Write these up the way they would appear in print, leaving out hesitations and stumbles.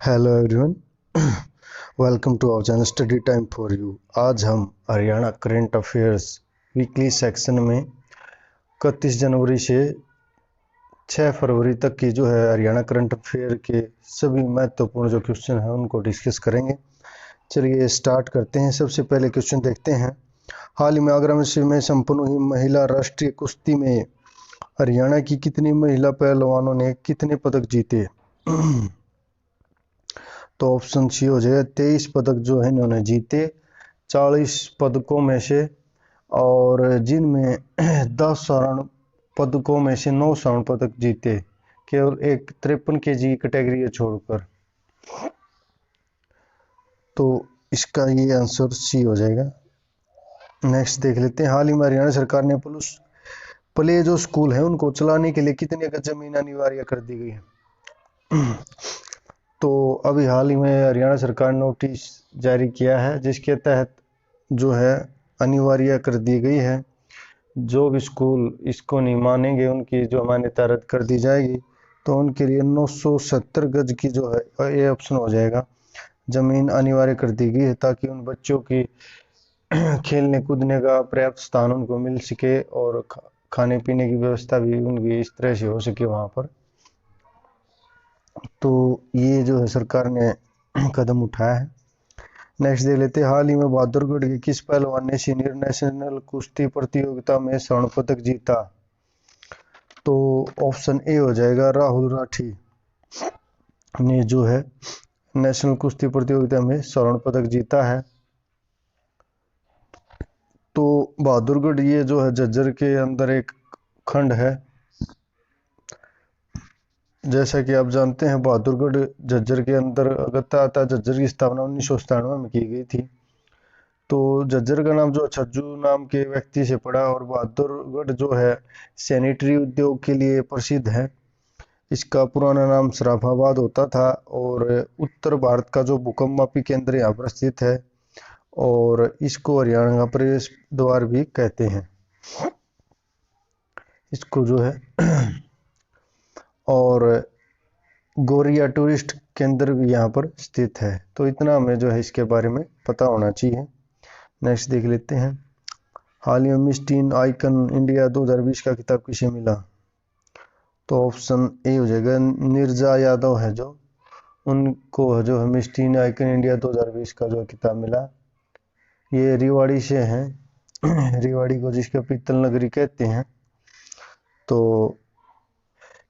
Hello everyone, welcome to our channel Study Time for you. आज हम Haryana current affairs weekly section में 31 जनवरी से 6 फरवरी तक की जो है हरियाणा करंट अफेयर के सभी महत्वपूर्ण जो क्वेश्चन हैं उनको डिस्कस करेंगे। चलिए स्टार्ट करते हैं। सबसे पहले क्वेश्चन देखते हैं। हाल ही में आगरा में संपन्न हुई महिला राष्ट्रीय कुश्ती में हरियाणा की कितनी महिला पहलवानों ने कितने पदक जीते? तो ऑप्शन सी हो जाएगा 23 पदक जो है इन्होंने जीते 40 पदकों में से, और जिनमें 10 स्वर्ण पदकों में से 9 स्वर्ण पदक जीते, केवल एक 53 kg कैटेगरी छोड़कर। तो इसका ये आंसर सी हो जाएगा। नेक्स्ट देख लेते हैं। हाल ही में हरियाणा सरकार ने प्ले जो स्कूल है उनको चलाने के लिए कितने गज जमीन अनिवार्य कर दी गई है? तो अभी हाल ही में हरियाणा सरकार ने नोटिस जारी किया है जिसके तहत जो है अनिवार्य कर दी गई है, जो भी स्कूल इसको नहीं मानेंगे उनकी जो मान्यता रद्द कर दी जाएगी। तो उनके लिए 970 गज की जो है ये ऑप्शन हो जाएगा, जमीन अनिवार्य कर दी गई है, ताकि उन बच्चों की खेलने कूदने का पर्याप्त स्थान उनको मिल सके और खाने पीने की व्यवस्था भी उनकी इस तरह से हो सके वहाँ पर। तो ये जो है सरकार ने कदम उठाया है। नेक्स्ट देख लेते हैं। हाल ही में बहादुरगढ़ के किस पहलवान ने सीनियर नेशनल कुश्ती प्रतियोगिता में स्वर्ण पदक जीता? तो ऑप्शन ए हो जाएगा, राहुल राठी ने जो है नेशनल कुश्ती प्रतियोगिता में स्वर्ण पदक जीता है। तो बहादुरगढ़ ये जो है झज्जर के अंदर एक खंड है। जैसा कि आप जानते हैं बहादुरगढ़ झज्जर के अंतर आता है। झज्जर की स्थापना 1997 में की गई थी। तो झज्जर का नाम जो छज्जू नाम के व्यक्ति से पड़ा, और बहादुरगढ़ जो है सैनिटरी उद्योग के लिए प्रसिद्ध है। इसका पुराना नाम सराफाबाद होता था, और उत्तर भारत का जो भूकंप मापी केंद्र यहाँ पर स्थित है, और इसको हरियाणा का प्रवेश द्वार भी कहते हैं इसको जो है। और गोरिया टूरिस्ट केंद्र भी यहाँ पर स्थित है। तो इतना हमें जो है इसके बारे में पता होना चाहिए। नेक्स्ट देख लेते हैं। हाल ही में मिस टीन आइकन इंडिया 2020 का खिताब किसे मिला? तो ऑप्शन ए हो जाएगा, नीरजा यादव है जो, उनको जो है मिस टीन आइकन इंडिया 2020 का जो खिताब मिला। ये रेवाड़ी से हैं। रेवाड़ी को जिसका पीतल नगरी कहते हैं। तो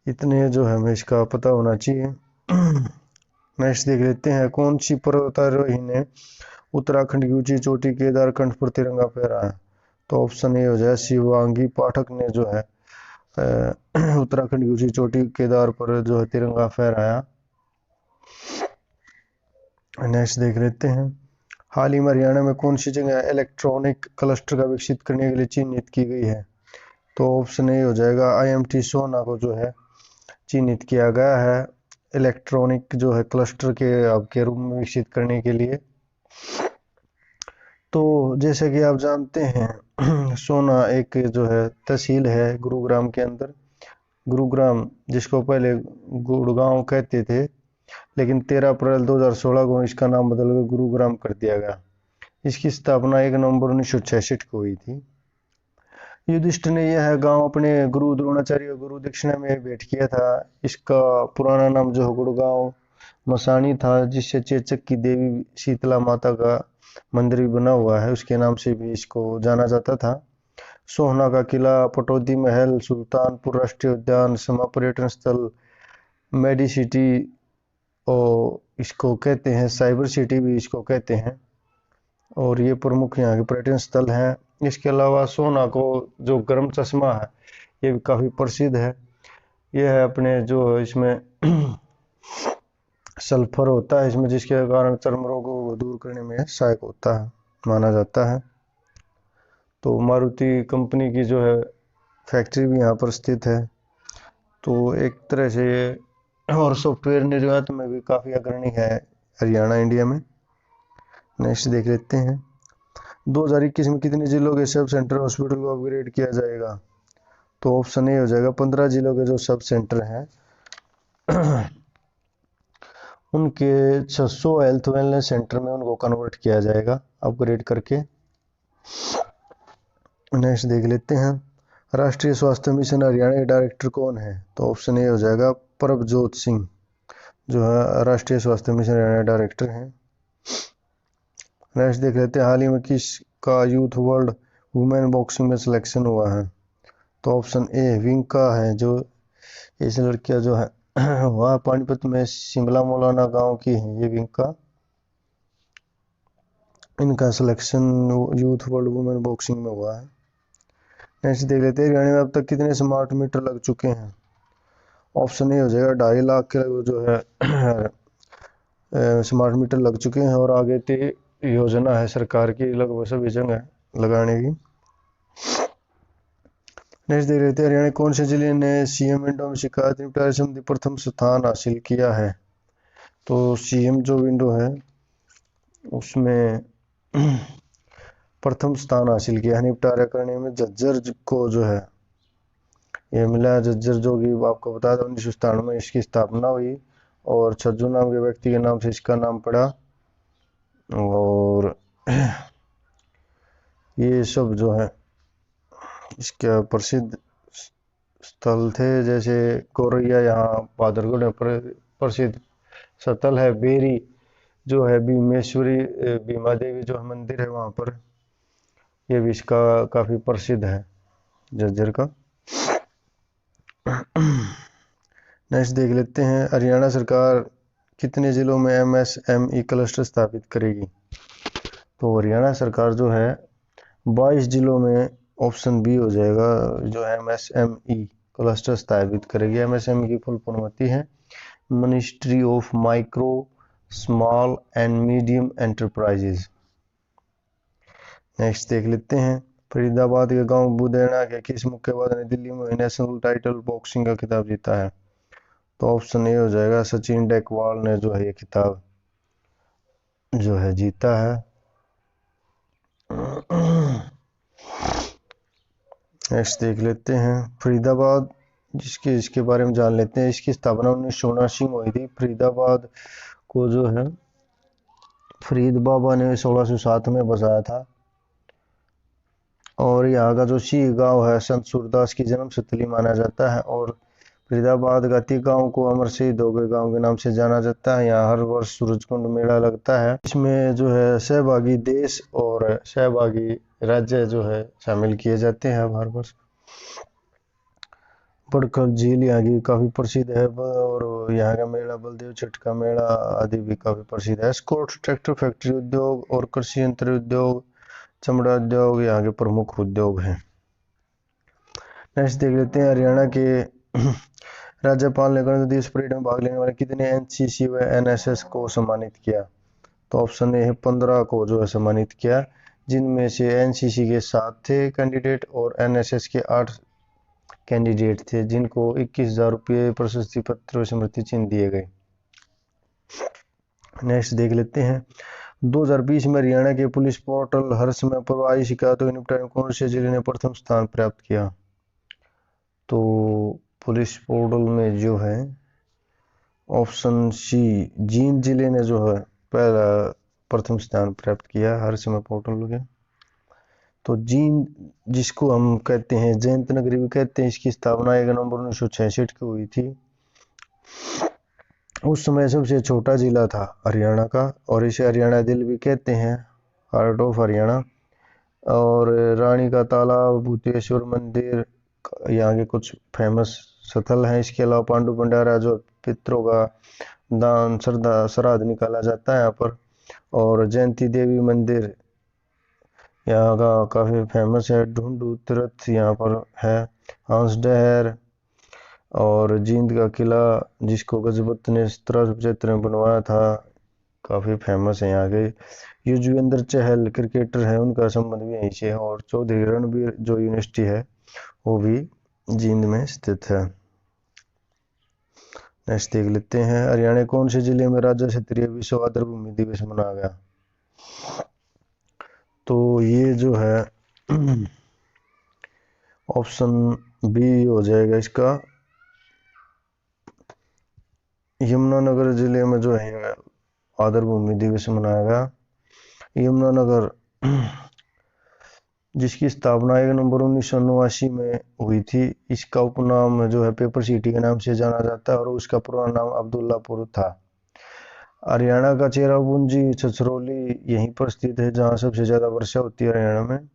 इतने जो है हमें इसका पता होना चाहिए। नेक्स्ट देख लेते हैं। कौन सी पर्वतारोही ने उत्तराखंड की ऊंची चोटी केदारखंड पर तिरंगा फहराया? तो ऑप्शन ए हो जाए, शिवांगी पाठक ने जो है उत्तराखंड की ऊंची चोटी केदार पर जो है तिरंगा फहराया। नेक्स्ट देख लेते हैं। हाल ही में हरियाणा में कौन सी जगह इलेक्ट्रॉनिक क्लस्टर का विकसित करने के लिए चिन्हित की गई है? तो ऑप्शन ए हो जाएगा, IMT सोना को जो है चिन्हित किया गया है इलेक्ट्रॉनिक जो है क्लस्टर के हब के रूप में विकसित करने के लिए। तो जैसे कि आप जानते हैं सोना एक जो है तहसील है गुरुग्राम के अंदर। गुरुग्राम जिसको पहले गुड़गांव कहते थे, लेकिन 13 अप्रैल 2016 को इसका नाम बदलकर गुरुग्राम कर दिया गया। इसकी स्थापना 1 नवंबर 1966 को हुई थी। युधिष्ठिर ने यह गांव अपने गुरु द्रोणाचार्य और गुरु दक्षिणा में भेंट किया था। इसका पुराना नाम जो गुड़गांव मसानी था, जिससे चेचक की देवी शीतला माता का मंदिर भी बना हुआ है, उसके नाम से भी इसको जाना जाता था। सोहना का किला, पटौदी महल, सुल्तानपुर राष्ट्रीय उद्यान, समा पर्यटन स्थल, मेडी सिटी और इसको कहते हैं, साइबर सिटी भी इसको कहते हैं, और ये प्रमुख यहाँ के पर्यटन स्थल हैं। इसके अलावा सोना को जो गर्म चश्मा है ये भी काफ़ी प्रसिद्ध है। यह है अपने जो इसमें सल्फर होता है इसमें, जिसके कारण चर्म रोगों को दूर करने में सहायक होता है, माना जाता है। तो मारुति कंपनी की जो है फैक्ट्री भी यहाँ पर स्थित है। तो एक तरह से और सॉफ्टवेयर निर्यात में भी काफ़ी अग्रणी है हरियाणा इंडिया में। नेक्स्ट देख लेते हैं। 2021 में कितने जिलों के सब सेंटर हॉस्पिटल को अपग्रेड किया जाएगा? तो ऑप्शन ए हो जाएगा, 15 जिलों के जो सब सेंटर हैं उनके 600 हेल्थ वेलनेस सेंटर में उनको कन्वर्ट किया जाएगा अपग्रेड करके। नेक्स्ट देख लेते हैं, राष्ट्रीय स्वास्थ्य मिशन हरियाणा के डायरेक्टर कौन है? तो ऑप्शन ए हो जाएगा प्रभजोत सिंह, जो है राष्ट्रीय स्वास्थ्य मिशन हरियाणा डायरेक्टर हैं। नेक्स्ट देख लेते हैं, हाल ही में किसका यूथ वर्ल्ड वुमेन बॉक्सिंग में सिलेक्शन हुआ है? तो ऑप्शन ए विंका है, जो इस लड़कियां जो है वह पानीपत में शिमला मौलाना गांव की है ये विंका। इनका selection youth world women boxing में हुआ है। नेक्स्ट देख लेते हैं, हरियाणा में अब तक कितने स्मार्ट मीटर लग चुके हैं? ऑप्शन ए हो जाएगा 2.5 लाख के जो है स्मार्ट मीटर लग चुके हैं, और आगे योजना है सरकार की लगभग सभी जगह लगाने की। नेक्स्ट देख लेते हैं, हरियाणा कौन से जिले ने सीएम विंडो में शिकायत निपटारे संबंधी प्रथम स्थान हासिल किया है? तो सीएम जो विंडो है उसमें प्रथम स्थान हासिल किया है निपटारा करने में। झज्जर को जो है ये मिला। झज्जर जो कि आपको बता दें 1997 में इसकी स्थापना हुई, और छज्जू नाम के व्यक्ति के नाम से इसका नाम पड़ा। और ये सब जो है इसके प्रसिद्ध स्थल थे, जैसे कोरैया यहाँ पादरगढ़ में प्रसिद्ध स्थल है। बेरी जो है भीमेश्वरी भीमा देवी जो मंदिर है वहाँ पर, ये भी इसका काफ़ी प्रसिद्ध है झज्जर का। नेक्स्ट देख लेते हैं, हरियाणा सरकार कितने जिलों में एमएसएमई क्लस्टर स्थापित करेगी? तो हरियाणा सरकार जो है 22 जिलों में, ऑप्शन बी हो जाएगा, जो एमएसएमई क्लस्टर स्थापित करेगी। एमएसएमई की फुल फॉर्म होती है ministry of micro small and medium enterprises. Next देख लेते हैं, फरीदाबाद के गांव बुदेना के किस मुक्केबाज ने दिल्ली में नेशनल टाइटल बॉक्सिंग का खिताब जीता है? तो ऑप्शन ए हो जाएगा सचिन डेकवाल ने जो है ये खिताब जो है जीता है। नेक्स्ट देख लेते हैं, फरीदाबाद इसके बारे में जान लेते हैं। इसकी स्थापना 1979 में हुई थी। फरीदाबाद को जो है फरीद बाबा ने 1607 में बसाया था, और यहाँ का जो सी गांव है संत सूरदास की जन्म स्थली माना जाता है। और फरीदाबाद गाती गांव को अमर शहीद हो गए गांव के नाम से जाना जाता है। यहाँ हर वर्ष सूरजकुंड मेला लगता है। इसमें जो है सहभागी देश और सहभागी राज्य जो है शामिल किए जाते हैं हर वर्ष। बड़खल झील यहाँ की काफ़ी प्रसिद्ध है, और यहाँ का मेला बलदेव छठ का मेला आदि भी काफ़ी प्रसिद्ध है। एस्कॉर्ट ट्रैक्टर फैक्ट्री उद्योग और कृषि यंत्र उद्योग, चमड़ा उद्योग यहाँ के प्रमुख उद्योग हैं। नेक्स्ट देख लेते हैं, हरियाणा के राज्यपाल ने गणतंत्र दिवस परेड में भाग लेने वाले कितने एनसीसी व एनएसएस को सम्मानित किया? तो ऑप्शन ए है 15 को जो है सम्मानित किया, जिनमें से एनसीसी के 7 थे कैंडिडेट और एनएसएस के 8 कैंडिडेट थे, जिनको 21,000 रुपये प्रशस्ति पत्र और स्मृति चिन्ह दिए गए। नेक्स्ट देख लेते हैं, 2020 में हरियाणा के पुलिस पोर्टल हर समय पर आई शिकायतों के निपटारे में कौन से जिले ने प्रथम स्थान प्राप्त किया? तो पुलिस पोर्टल में जो है ऑप्शन सी जींद जिले ने जो है पहला प्रथम स्थान प्राप्त किया हर समय पोर्टल के। तो जींद जिसको हम कहते हैं जयंत नगरी भी कहते हैं, इसकी स्थापना 1 नवंबर 1966 को हुई थी। उस समय सबसे छोटा जिला था हरियाणा का, और इसे हरियाणा दिल भी कहते हैं, हार्ट ऑफ हरियाणा। और रानी का तालाब, भूतेश्वर मंदिर यहाँ के कुछ फेमस स्थल हैं। इसके अलावा पांडु भंडारा जो पितरों का दान श्राद्ध निकाला जाता है यहाँ पर, और जयंती देवी मंदिर यहाँ का काफ़ी फेमस है। ढूंढू तीर्थ यहाँ पर है, हंसडहर, और जींद का किला जिसको गजपत ने 1775 में बनवाया था, काफ़ी फेमस है यहाँ के। युजवेंद्र चहल क्रिकेटर है, उनका संबंध भी यहीं से है। और चौधरी रणबीर जो यूनिवर्सिटी है वो भी जींद में स्थित है। नेक्स्ट देख लेते हैं, हरियाणा कौन से जिले में राज्य स्तरीय विश्व आर्द्रभूमि दिवस मनाया गया? तो ये जो है ऑप्शन बी हो जाएगा इसका, यमुनानगर जिले में जो है आदरभूमि दिवस मनाया गया। यमुनानगर जिसकी स्थापना 1 नवंबर 1989 में हुई थी, इसका उपनाम जो है पेपर सिटी के नाम से जाना जाता है और उसका पुराना नाम अब्दुल्लापुर था। हरियाणा का चेरापूंजी छछरौली यहीं पर स्थित है, जहाँ सबसे ज़्यादा वर्षा होती है हरियाणा में।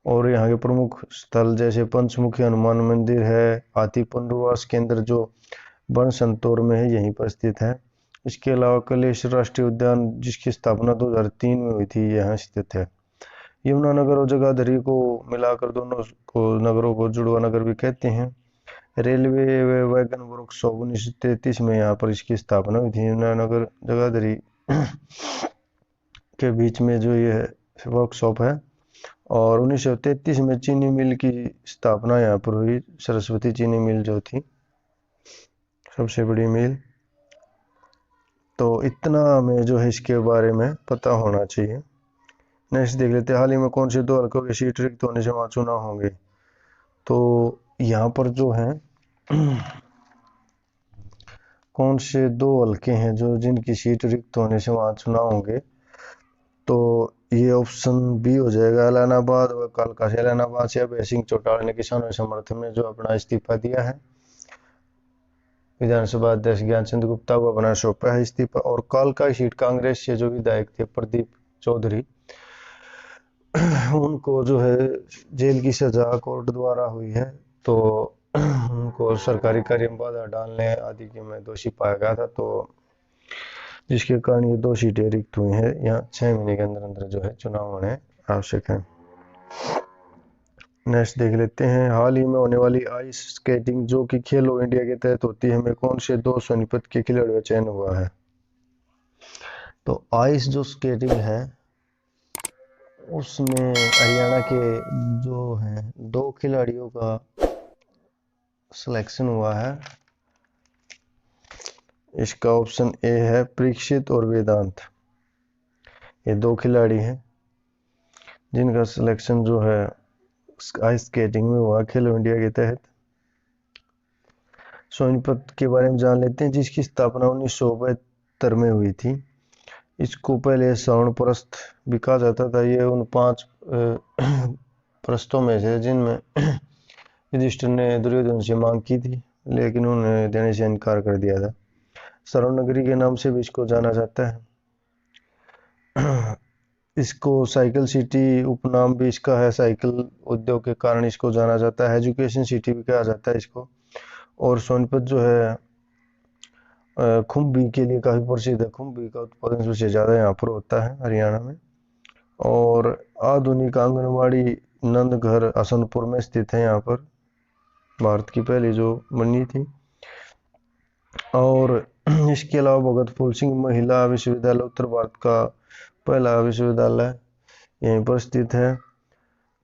और यहाँ के प्रमुख स्थल जैसे पंचमुखी हनुमान मंदिर है, हाथी पुनर्वास केंद्र जो बन संतौर में है, यहीं पर स्थित है। इसके अलावा कलेश राष्ट्रीय उद्यान जिसकी स्थापना 2003 में हुई थी, यहाँ स्थित है। यमुनानगर और जगाधरी को मिलाकर दोनों को नगरों को जुड़वा नगर भी कहते हैं। रेलवे वैगन वर्कशॉप 1933 में यहाँ पर इसकी स्थापना हुई थी। यमुनानगर जगाधरी के बीच में जो ये वर्कशॉप है, और 1933 में चीनी मिल की स्थापना यहाँ पर हुई। सरस्वती चीनी मिल जो थी सबसे बड़ी मिल। तो इतना हमें जो है इसके बारे में पता होना चाहिए। नेक्स्ट देख लेते हैं, हाल ही में कौन से दो हल्कों की सीट रिक्त होने से वहाँ चुनाव होंगे। तो यहाँ पर जो है कौन से दो हल्के हैं जो जिनकी सीट रिक्त होने से वहाँ चुनाव होंगे, तो ये ऑप्शन बी हो जाएगा, एलानाबाद व कालका से। एलानाबाद से अभय सिंह चौटाला ने किसानों के समर्थन में जो अपना इस्तीफा दिया है, विधानसभा अध्यक्ष ज्ञानचंद गुप्ता को अपना सौंपा है इस्तीफा। और कालका की सीट कांग्रेस से जो विधायक थे प्रदीप चौधरी, उनको जो है जेल की सजा कोर्ट द्वारा हुई है, तो उनको सरकारी कार्य में बाधा डालने आदि के में दोषी पाया गया था, तो जिसके कारण ये 2 सीटें रिक्त हुई हैं। यहाँ 6 महीने के अंदर अंदर जो है चुनाव होने आवश्यक है। नेक्स्ट देख लेते हैं, हाल ही में होने वाली आइस स्केटिंग जो कि खेलो इंडिया के तहत होती है, में कौन से 2 सोनीपत के खिलाड़ियों का चयन हुआ है। तो आइस जो स्केटिंग है उसमें हरियाणा के जो हैं 2 खिलाड़ियों का सिलेक्शन हुआ है। इसका ऑप्शन ए है परीक्षित और वेदांत। ये 2 खिलाड़ी हैं जिनका सिलेक्शन जो है आइस स्केटिंग में हुआ खेलो इंडिया के तहत। सोनीपत के बारे में जान लेते हैं, जिसकी स्थापना 1972 में हुई थी। इसको पहले श्रवण प्रस्थ भी कहा जाता था। ये उन 5 प्रस्थों में से जिनमें युधिष्ठिर ने दुर्योधन से मांग की थी, लेकिन उन्होंने देने से इनकार कर दिया था। श्रवण नगरी के नाम से भी इसको जाना जाता है। इसको साइकिल सिटी उपनाम भी इसका है, साइकिल उद्योग के कारण इसको जाना जाता है। एजुकेशन सिटी भी कहा जाता है इसको। और सोनीपत जो है खुम्बी के लिए काफ़ी प्रसिद्ध है। खुम्बी का उत्पादन सबसे ज़्यादा यहाँ पर होता है हरियाणा में। और आधुनिक आंगनवाड़ी नंदघर हसनपुर में स्थित है, यहाँ पर भारत की पहली जो बनी थी। और इसके अलावा भगत फूल सिंह महिला विश्वविद्यालय उत्तर भारत का पहला विश्वविद्यालय यहीं पर स्थित है।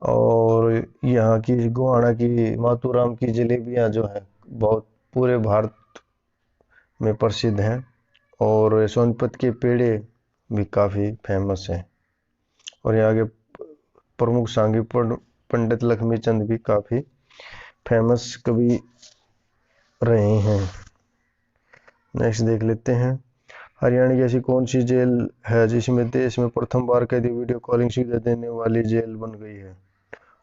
और यहाँ की गोहाना की मातूराम की जलेबियाँ जो है बहुत पूरे भारत में प्रसिद्ध हैं। और सोनीपत के पेड़े भी काफ़ी फेमस हैं। और यहाँ के प्रमुख सांगी पंडित लक्ष्मीचंद भी काफ़ी फेमस कवि रहे हैं। नेक्स्ट देख लेते हैं, हरियाणा की ऐसी कौन सी जेल है जिसमें देश में प्रथम बार कैदी वीडियो कॉलिंग सुविधा देने वाली जेल बन गई है।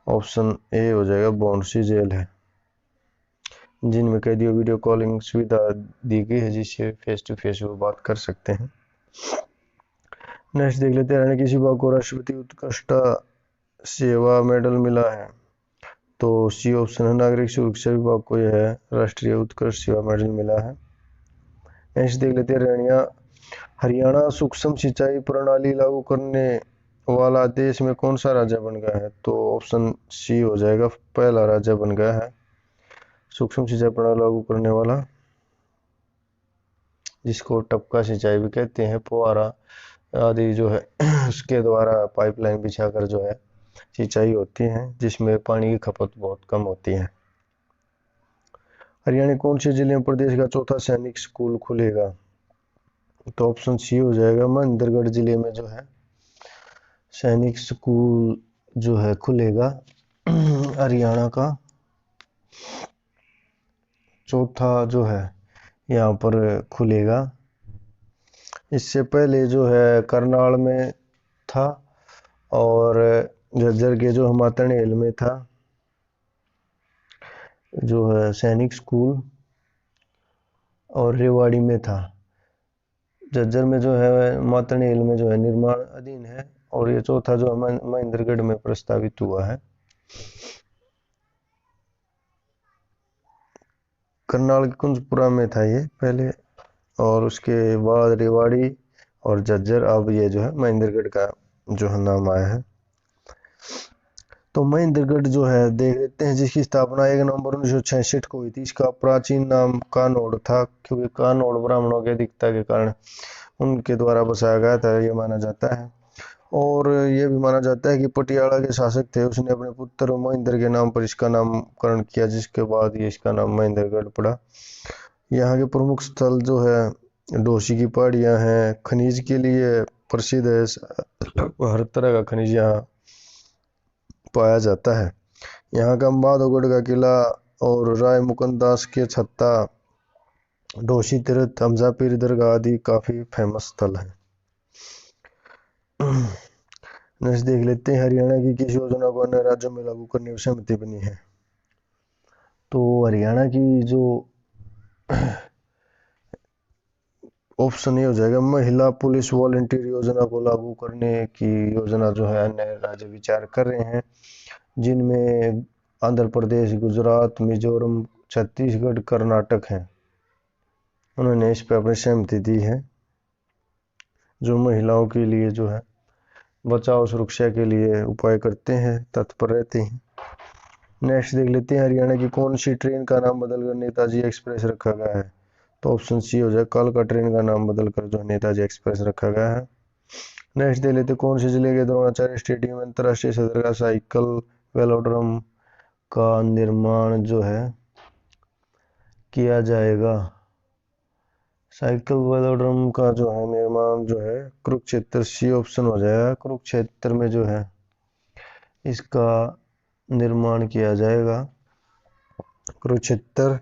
ऑप्शन ए हो जाएगा, बॉन्डसी जेल है, जिनमें कैदियों वीडियो कॉलिंग सुविधा दी गई है, जिससे फेस टू फेस वो बात कर सकते हैं। नेक्स्ट देख लेते हैं, हरियाणा किसी बात को राष्ट्रपति उत्कृष्ट सेवा मेडल मिला है। तो सी ऑप्शन है, नागरिक सुरक्षा विभाग को यह है राष्ट्रीय उत्कृष्ट सेवा मेडल मिला है। नेक्स्ट देख लेते हैं, हरियाणा सूक्ष्म सिंचाई प्रणाली लागू करने वाला देश में कौन सा राज्य बन गया है। तो ऑप्शन सी हो जाएगा, पहला राज्य बन गया है सूक्ष्म सिंचाई प्रणाली लागू करने वाला, जिसको टपका सिंचाई भी कहते हैं। फुहारा आदि जो है उसके द्वारा पाइपलाइन बिछाकर जो है सिंचाई होती है, जिसमें पानी की खपत बहुत कम होती है। हरियाणा कौन से जिले में प्रदेश का चौथा सैनिक स्कूल खुलेगा। तो ऑप्शन सी हो जाएगा, महेंद्रगढ़ जिले में जो है सैनिक स्कूल जो है खुलेगा। हरियाणा का चौथा जो है यहाँ पर खुलेगा। इससे पहले जो है करनाल में था, और झज्जर के जो मातरण हिल में था जो है सैनिक स्कूल, और रेवाड़ी में था। झज्जर में जो है मातरण हिल में जो है निर्माण अधीन है, और ये चौथा जो है महेंद्रगढ़ में प्रस्तावित हुआ है। करनाल के कुंजपुरा में था ये पहले, और उसके बाद रेवाड़ी और झज्जर, अब ये जो है महेंद्रगढ़ का जो है नाम आया है। तो महेंद्रगढ़ जो है देख लेते हैं, जिसकी स्थापना 1 नवंबर 1966 को हुई थी। इसका प्राचीन नाम कानोड़ था, क्योंकि कानोड़ ब्राह्मणों की अधिकता के कारण उनके द्वारा बसाया गया था, ये माना जाता है। और ये भी माना जाता है कि पटियाला के शासक थे, उसने अपने पुत्र महेंद्र के नाम पर इसका नामकरण किया, जिसके बाद ये इसका नाम महेंद्रगढ़ पड़ा। यहाँ के प्रमुख स्थल जो है डोसी की पहाड़ियाँ हैं, खनिज के लिए प्रसिद्ध है, हर तरह का खनिज यहाँ पाया जाता है। यहाँ का माधवगढ़ का किला और राय मुकुंदास के छत्ता, डोसी तीर्थ, हमजा पीर दरगाह आदि काफी फेमस स्थल है। नेक्स्ट देख लेते हैं, हरियाणा की किस योजना को अन्य राज्यों में लागू करने की सहमति बनी है। तो हरियाणा की जो ऑप्शन ये हो जाएगा, महिला पुलिस वॉलंटियर योजना को लागू करने की योजना जो है अन्य राज्य विचार कर रहे हैं, जिनमें आंध्र प्रदेश, गुजरात, मिजोरम, छत्तीसगढ़, कर्नाटक हैं। उन्होंने इस पर अपनी सहमति दी है, जो महिलाओं के लिए जो है बचाव सुरक्षा के लिए उपाय करते हैं, तत्पर रहते हैं। नेक्स्ट देख लेते हैं, हरियाणा की कौन सी ट्रेन का नाम बदलकर नेताजी एक्सप्रेस रखा गया है। तो ऑप्शन सी हो जाए, कालका ट्रेन का नाम बदलकर जो नेताजी एक्सप्रेस रखा गया है। नेक्स्ट देख लेते हैं, कौन से जिले के द्रोणाचार्य स्टेडियम अंतर्राष्ट्रीय सदर का साइकिल वेलोड्रम का निर्माण जो है किया जाएगा। साइकिल वेलोड्रम का जो है निर्माण जो है कुरुक्षेत्र, सी ऑप्शन हो जाएगा। कुरुक्षेत्र में जो है इसका निर्माण किया जाएगा। कुरुक्षेत्र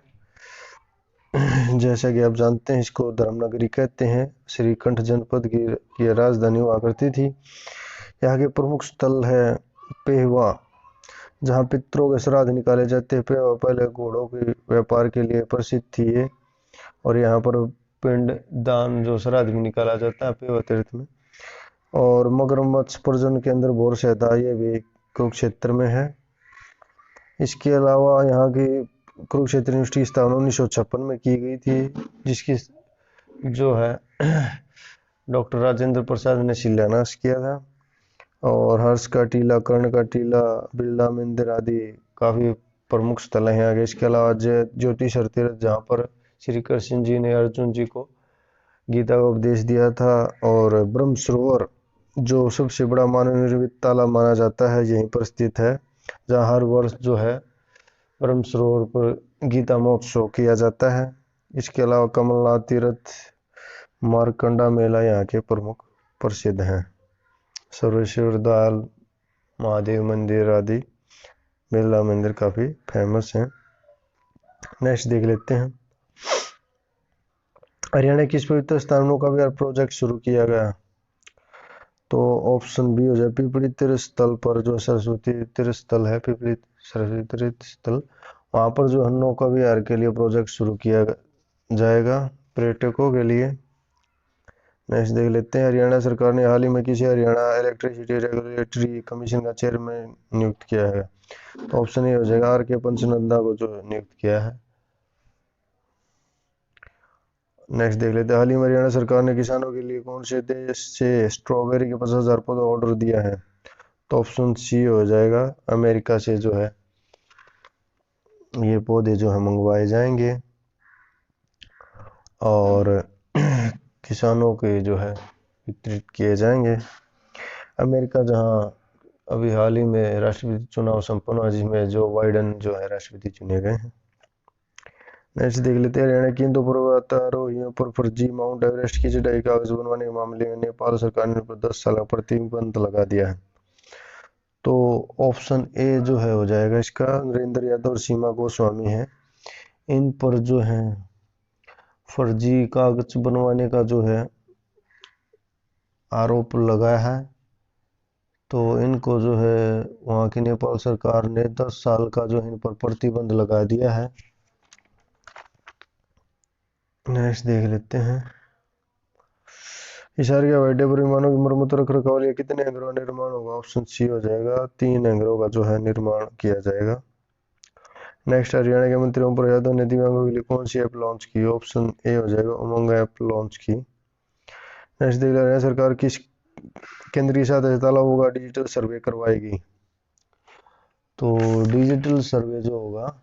जैसा कि आप जानते हैं, इसको धर्मनगरी कहते हैं। श्रीकंठ जनपद की राजधानी हुआ करती थी। यहाँ के प्रमुख स्थल है पेहवा, जहाँ पितरों के श्राद्ध निकाले जाते हैं। पेहवा पहले घोड़ों के व्यापार के लिए प्रसिद्ध थी ये, और यहाँ पर पिंड दान जो श्राद्ध भी निकाला जाता है पेहवा तीर्थ में। और मगरमच्छ प्रजनन केंद्र बोरसैदा, ये भी कुरुक्षेत्र में है। इसके अलावा यहाँ की कुरुक्षेत्र यूनिवर्सिटी की स्थापना 1956 में की गई थी, जिसकी जो है डॉक्टर राजेंद्र प्रसाद ने शिलान्यास किया था। और हर्ष का टीला, कर्ण का टीला, बिरला मंदिर आदि काफी प्रमुख स्थल हैं आगे। इसके अलावा ज्योतिषर तीर्थ, जहाँ पर श्री कृष्ण जी ने अर्जुन जी को गीता का उपदेश दिया था। और ब्रह्म सरोवर, जो सबसे बड़ा मानव निर्मित तालाब माना जाता है, यहीं पर स्थित है, जहाँ हर वर्ष जो है ब्रह्म सरोवर पर गीता महोत्सव किया जाता है। इसके अलावा कमलनाथ तीर्थ, मारकंडा मेला यहाँ के प्रमुख प्रसिद्ध हैं। सर्वेश्वर दाल, महादेव मंदिर आदि बिरला मंदिर काफी फेमस हैं। नेक्स्ट देख लेते हैं, हरियाणा किस पवित्र स्थानों का भी प्रोजेक्ट शुरू किया गया। तो ऑप्शन बी हो जाए, पिपली तीर्थ स्थल पर जो सरस्वती तीर्थ स्थल है, पिपली सरस्वती तीर्थ स्थल, वहाँ पर जो है नौका विहार के लिए प्रोजेक्ट शुरू किया जाएगा पर्यटकों के लिए। नेक्स्ट देख लेते हैं, हरियाणा सरकार ने हाल ही में किसी हरियाणा इलेक्ट्रिसिटी रेगुलेटरी कमीशन का चेयरमैन नियुक्त किया है। तो ऑप्शन ए हो जाएगा, आर के पंचनंदा को जो नियुक्त किया है। नेक्स्ट देख लेते हैं, हाल ही में हरियाणा सरकार ने किसानों के लिए कौन से देश से स्ट्रॉबेरी के 50,000 पौधे ऑर्डर दिया है। तो ऑप्शन सी हो जाएगा, अमेरिका से जो है ये पौधे जो है मंगवाए जाएंगे, और किसानों के जो है वितरित किए जाएंगे। अमेरिका, जहां अभी हाल ही में राष्ट्रपति चुनाव संपन्न हुआ, जिसमें जो बाइडन जो है राष्ट्रपति चुने गए हैं। नेक्स्ट देख लेते हैं, हरियाणा की दो पर्वतारोहियों पर फर्जी माउंट एवरेस्ट की चढ़ाई कागज बनवाने के मामले में नेपाल सरकार ने 10 साल का प्रतिबंध लगा दिया है। तो ऑप्शन ए जो है हो जाएगा इसका, नरेंद्र यादव और सीमा गोस्वामी है, इन पर जो है फर्जी कागज बनवाने का जो है आरोप लगा है। तो इनको जो है वहाँ की नेपाल सरकार ने 10 साल का जो है इन पर प्रतिबंध लगा दिया है। नेक्स्ट देख लेते हैं। इशारे के हवाई अड्डे पर विमानों की मरम्मत रख रखाव लिए कितने हैंगरों का निर्माण होगा? ऑप्शन सी हो जाएगा 3 हैंगरों का जो है निर्माण किया जाएगा। नेक्स्ट, हरियाणा के मंत्री ओम प्रकाश यादव ने दिव्यांगों के लिए कौन सी ऐप लॉन्च की? ऑप्शन ए हो जाएगा उमंग ऐप लॉन्च की। नेक्स्ट देख रहे हैं, सरकार किस केंद्रीय सहायता से तालाबों का डिजिटल सर्वे करवाएगी? तो डिजिटल सर्वे जो होगा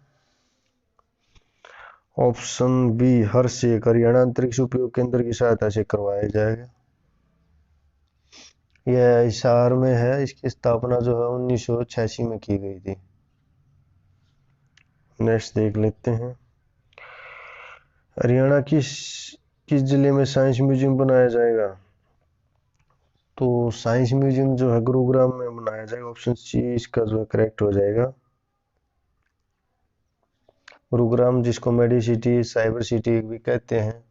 ऑप्शन बी हर्षेक हरियाणा अंतरिक्ष उपयोग केंद्र की सहायता से करवाया जाएगा। यह हिसार में है। इसकी स्थापना जो है 1986 में की गई थी। नेक्स्ट देख लेते हैं, हरियाणा किस किस जिले में साइंस म्यूजियम बनाया जाएगा? तो साइंस म्यूजियम जो है गुरुग्राम में बनाया जाएगा। ऑप्शन सी इसका जो है करेक्ट हो जाएगा। गुरुग्राम जिसको मेडी सिटी साइबर सिटी भी कहते हैं,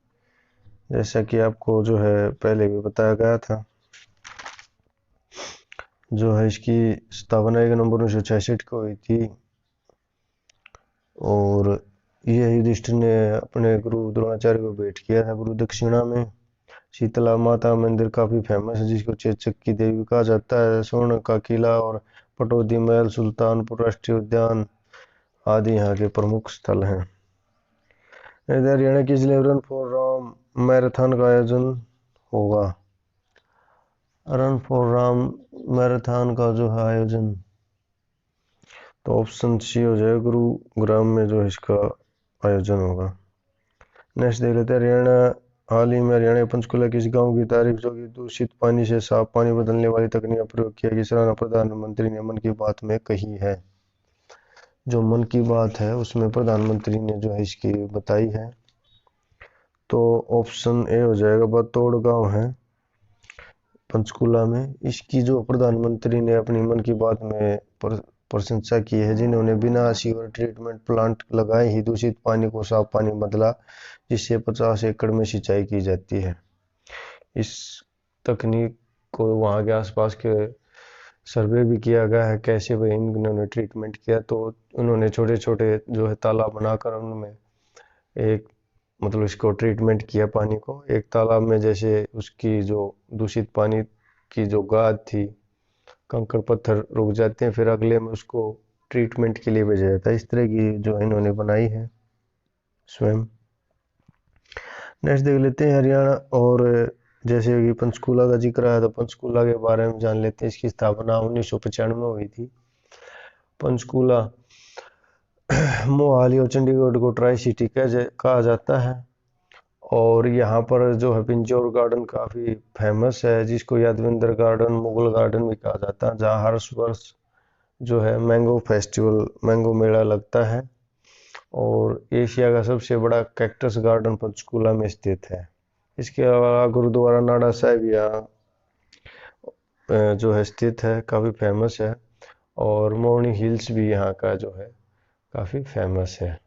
जैसा कि आपको जो है पहले भी बताया गया था। जो है इसकी स्थापना 1 नवंबर 1966 को हुई थी और यह युधिष्ठिर ने अपने गुरु द्रोणाचार्य को भेंट किया था गुरु दक्षिणा में। शीतला माता मंदिर काफ़ी फेमस है जिसको चेचक की देवी कहा जाता है। स्वर्ण का किला और पटौदी महल, सुल्तानपुर राष्ट्रीय उद्यान आदि यहाँ के प्रमुख स्थल हैं। हरियाणा के जिले रन फॉर राम मैराथन का आयोजन होगा? रन फॉर राम मैराथन का जो है आयोजन, तो ऑप्शन सी हो जाएगा गुरुग्राम में जो है इसका आयोजन होगा। नेक्स्ट देख लेते हैं, हरियाणा हाल ही में हरियाणा पंचकुला किस गांव की तारीफ जो कि दूषित पानी से साफ पानी बदलने वाली तकनीक का प्रयोग किया की सराहना प्रधानमंत्री ने मन की बात में कही है? जो मन की बात है उसमें प्रधानमंत्री ने जो है इसकी बताई है। तो ऑप्शन ए हो जाएगा, बतौड़ गांव है पंचकुला में। इसकी जो प्रधानमंत्री ने अपनी मन की बात में प्रशंसा की है, जिन्होंने बिना सीवर ट्रीटमेंट प्लांट लगाए ही दूषित पानी को साफ पानी बदला, जिससे 50 एकड़ में सिंचाई की जाती है। इस तकनीक को वहाँ के आसपास के सर्वे भी किया गया है कैसे वह इन्होंने ट्रीटमेंट किया। तो उन्होंने छोटे छोटे जो है तालाब बनाकर उनमें एक मतलब इसको ट्रीटमेंट किया पानी को। एक तालाब में जैसे उसकी जो दूषित पानी की जो गाद थी, कंकड़ पत्थर रुक जाते हैं, फिर अगले में उसको ट्रीटमेंट के लिए भेजा जाता है। इस तरह की जो इन्होंने बनाई है स्वयं। नेक्स्ट देख लेते हैं, हरियाणा और जैसे कि पंचकूला का जिक्र है तो पंचकूला के बारे में जान लेते हैं। इसकी स्थापना 1995 में हुई थी। पंचकूला मोहाली और चंडीगढ़ को ट्राई सिटी कहा जाता है और यहाँ पर जो है पिंजौर गार्डन काफ़ी फेमस है, जिसको यादविंदर गार्डन, मुगल गार्डन भी कहा जाता है, जहाँ हर वर्ष जो है मैंगो फेस्टिवल, मैंगो मेला लगता है। और एशिया का सबसे बड़ा कैक्टस गार्डन पंचकूला में स्थित है। इसके अलावा गुरुद्वारा नाडा साहिब यहाँ जो है स्थित है, काफ़ी फेमस है। और मोरनी हिल्स भी यहाँ का जो है काफ़ी फेमस है।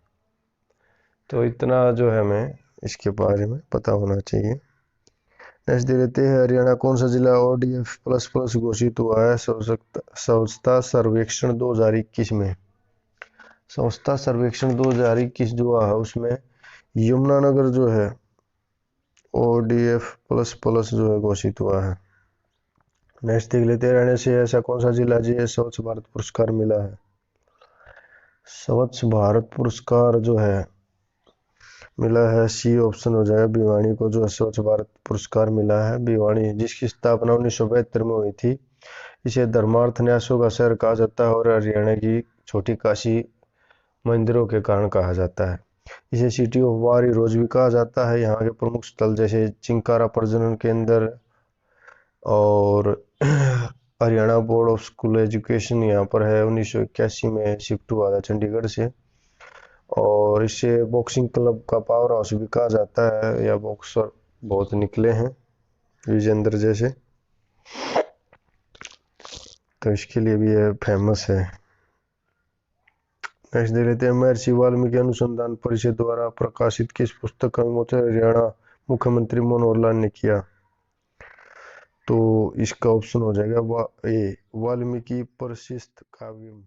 तो इतना जो है हमें इसके बारे में पता होना चाहिए। नेक्स्ट दे लेते हैं, हरियाणा कौन सा जिला ODF प्लस प्लस घोषित हुआ है स्वच्छता सर्वेक्षण 2021 में? स्वच्छता सर्वेक्षण 2021 जो है उसमें यमुनानगर जो है ODF प्लस प्लस जो है घोषित हुआ है। नेक्स्ट देख लेते हैं, हरियाणा से ऐसा कौन सा जिला जिसे स्वच्छ भारत पुरस्कार मिला है? स्वच्छ भारत पुरस्कार जो है मिला है, सी ऑप्शन हो जाएगा, भिवानी को जो स्वच्छ भारत पुरस्कार मिला है। भिवानी जिसकी स्थापना 1972 में हुई थी। इसे धर्मार्थ न्यासों का शहर कहा जाता है और हरियाणा की छोटी काशी मंदिरों के कारण कहा जाता है। इसे सिटी ऑफ वार रोज भी कहा जाता है। यहाँ के प्रमुख स्थल जैसे चिंकारा प्रजनन केंद्र और Haryana board of school education यहाँ पर है, 1981 में शिफ्ट हुआ था चंडीगढ़ से। और इसे बॉक्सिंग क्लब का पावर हाउस भी कहा जाता है, या बॉक्सर बहुत निकले हैं विजेंद्र जैसे, तो इसके लिए भी ये फेमस है। नेक्स्ट दे लेते हैं, महर्षि वाल्मीकि अनुसंधान परिषद द्वारा प्रकाशित किस पुस्तक का विमोचन हरियाणा मुख्यमंत्री मनोहर लाल ने किया? तो इसका ऑप्शन हो जाएगा ए वाल्मीकि परिशिष्ट काव्यम।